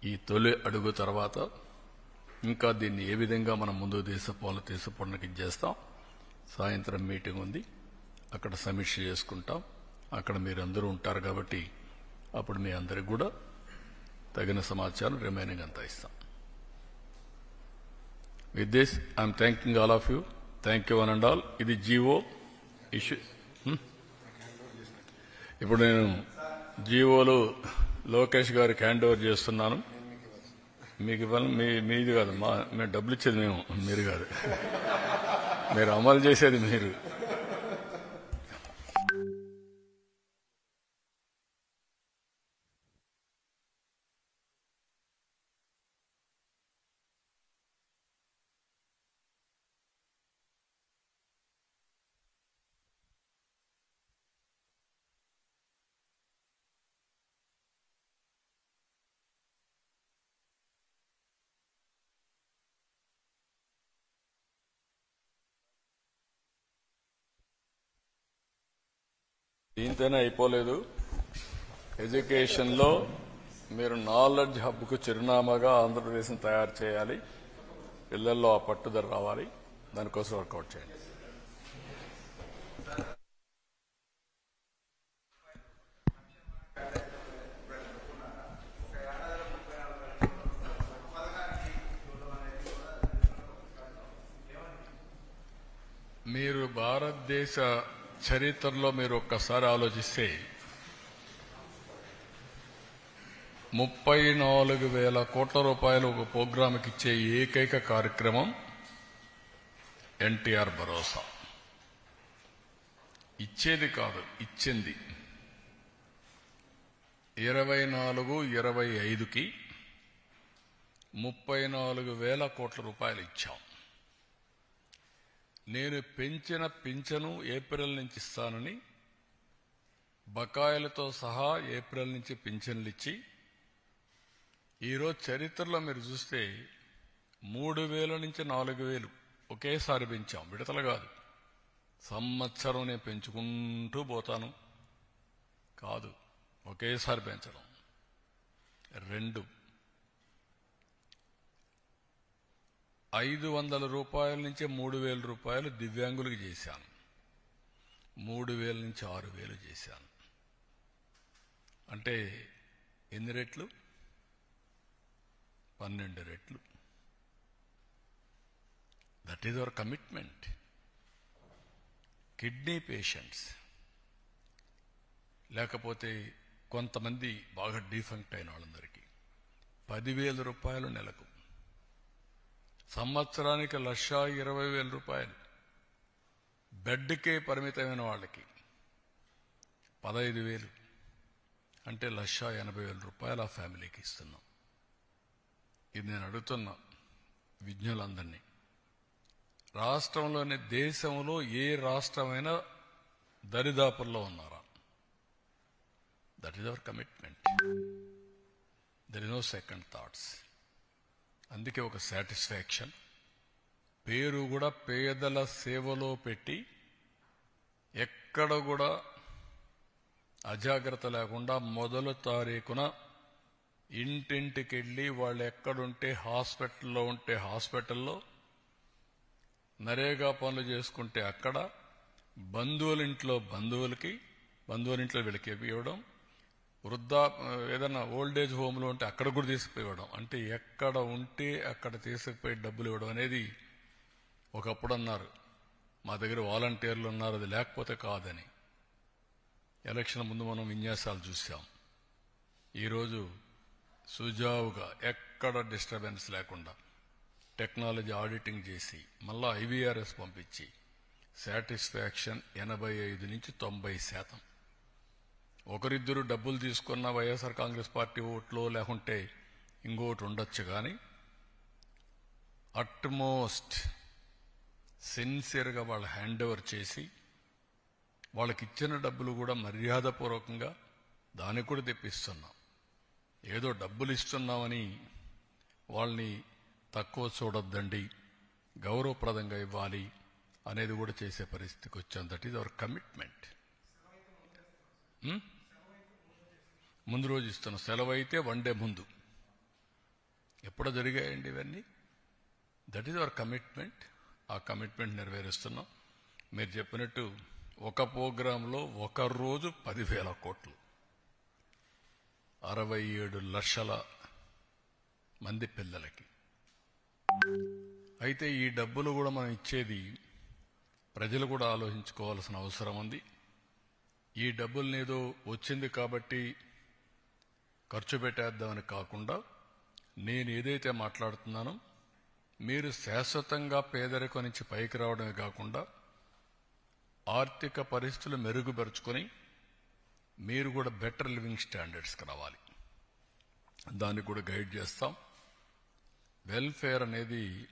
ఈ తొలి అడుగు తర్వాత ఇంకా దీన్ని ఏ విధంగా మనం ముందుకు తీసుకుపోవడానికి చేస్తాం. సాయంత్రం మీటింగ్ ఉంది, అక్కడ సమీక్ష చేసుకుంటాం. అక్కడ మీరందరూ ఉంటారు కాబట్టి అప్పుడు మీ అందరికి కూడా తగిన సమాచారం రిమైనింగ్ అంతా ఇస్తాం. With this I'm thanking all of you. Thank you one and all. ఇది జీవో ఇష్యూ. ఇప్పుడు నేను జీవోలు లోకేష్ గారికి హ్యాండ్ ఓవర్ చేస్తున్నాను. మీకు ఇవ్వాలి, మీది కాదు, మేము డబ్బులు ఇచ్చేది మీరు కాదు, మీరు అమలు చేసేది మీరు. దీంతోనే అయిపోలేదు. ఎడ్యుకేషన్లో మీరు నాలెడ్జ్ హబ్కు చిరునామాగా ఆంధ్రప్రదేశ్ని తయారు చేయాలి. పిల్లల్లో ఆ పట్టుదల రావాలి. దానికోసం వర్కౌట్ చేయండి. మీరు భారతదేశ చరిత్రలో మీరు ఒక్కసారి ఆలోచిస్తే 34,000 కోట్ల రూపాయలు ఒక ప్రోగ్రాంకి ఇచ్చే ఏకైక కార్యక్రమం ఎన్టీఆర్ భరోసా. ఇచ్చేది కాదు, ఇచ్చింది. 24-25కి 34,000 కోట్ల రూపాయలు ఇచ్చాం. నేను పెంచిన పింఛను ఏప్రిల్ నుంచి ఇస్తానని బకాయిలతో సహా ఏప్రిల్ నుంచి పింఛన్లు ఇచ్చి, ఈరోజు చరిత్రలో మీరు చూస్తే 3,000 నుంచి 4,000 ఒకేసారి పెంచాం. విడతలు కాదు, సంవత్సరం నేను పెంచుకుంటూ పోతాను కాదు, ఒకేసారి పెంచడం. 2, 500 రూపాయల నుంచి 3,000 రూపాయలు దివ్యాంగులకు చేశాను. 3,000 నుంచి 6,000 చేశాను. అంటే ఎన్ని రెట్లు? 12 రెట్లు. That is our commitment. Kidney patients లేకపోతే కొంతమంది బాగా డిఫంక్ట్ అయిన వాళ్ళందరికీ 10,000 రూపాయలు నెలకు, సంవత్సరానికి 1,20,000 రూపాయలు. బెడ్కే పరిమితమైన వాళ్ళకి 15,000, అంటే 1,80,000 రూపాయలు ఆ ఫ్యామిలీకి ఇస్తున్నాం. ఇది నేను అడుగుతున్నా విజ్ఞులందరినీ. రాష్ట్రంలోని దేశంలో ఏ రాష్ట్రమైనా దరిదాపుల్లో ఉన్నారా? That is our commitment. There is no second thoughts. అందుకే ఒక సాటిస్ఫాక్షన్. పేరు కూడా పేదల సేవలో పెట్టి ఎక్కడ కూడా అజాగ్రత్త లేకుండా మొదలు తారీఖున ఇంటింటికి వెళ్ళి వాళ్ళు ఎక్కడుంటే హాస్పిటల్లో ఉంటే హాస్పిటల్లో, నరేగా పనులు చేసుకుంటే అక్కడ, బంధువుల ఇంట్లో వీళ్ళకి ఇవ్వడం, ఏదైనా ఓల్డేజ్ హోమ్లో ఉంటే అక్కడ కూడా తీసుకుపోవడం. అంటే ఎక్కడ ఉంటే అక్కడ తీసుకుపోయి డబ్బులు ఇవ్వడం అనేది. ఒకప్పుడు అన్నారు మా దగ్గర వాలంటీర్లు ఉన్నారు, అది లేకపోతే కాదని. ఎలక్షన్ ముందు మనం విన్యాసాలు చూసాం. ఈరోజు సుజావుగా ఎక్కడ డిస్టర్బెన్స్ లేకుండా టెక్నాలజీ ఆడిటింగ్ చేసి మళ్ళా ఐవీఆర్ఎస్ పంపించి సాటిస్ఫాక్షన్ 85 నుంచి 90%. ఒకరిద్దరు డబ్బులు తీసుకున్న వైఎస్ఆర్ కాంగ్రెస్ పార్టీ ఓట్లో లేకుంటే ఇంకోటి ఉండొచ్చు, కానీ అట్మోస్ట్ సిన్సియర్గా వాళ్ళు హ్యాండ్ ఓవర్ చేసి వాళ్ళకి ఇచ్చిన డబ్బులు కూడా మర్యాదపూర్వకంగా దానికి కూడా తెప్పిస్తున్నాం. ఏదో డబ్బులు ఇస్తున్నామని వాళ్ళని తక్కువ చూడొద్దండి, గౌరవప్రదంగా ఇవ్వాలి అనేది కూడా చేసే పరిస్థితికి వచ్చాం. That is our commitment. ముందు రోజు ఇస్తున్న సెలవు అయితే 1 డే ముందు, ఎప్పుడో జరిగాయండి ఇవన్నీ. That is our commitment. ఆ కమిట్మెంట్ నెరవేరుస్తున్నాం. మీరు చెప్పినట్టు ఒక ప్రోగ్రాంలో ఒక రోజు 10,000 కోట్లు, 67 లక్షల మంది పిల్లలకి. అయితే ఈ డబ్బులు కూడా మనం ఇచ్చేది ప్రజలు కూడా ఆలోచించుకోవాల్సిన అవసరం ఉంది. ఈ డబ్బులనేదో వచ్చింది కాబట్టి ఖర్చు పెట్టేద్దామని కాకుండా, నేను ఏదైతే మాట్లాడుతున్నానో మీరు శాశ్వతంగా పేదరికం నుంచి పైకి రావడమే కాకుండా ఆర్థిక పరిస్థితులు మెరుగుపరుచుకొని మీరు కూడా బెటర్ లివింగ్ స్టాండర్డ్స్కి రావాలి. దాన్ని కూడా గైడ్ చేస్తాం. వెల్ఫేర్ అనేది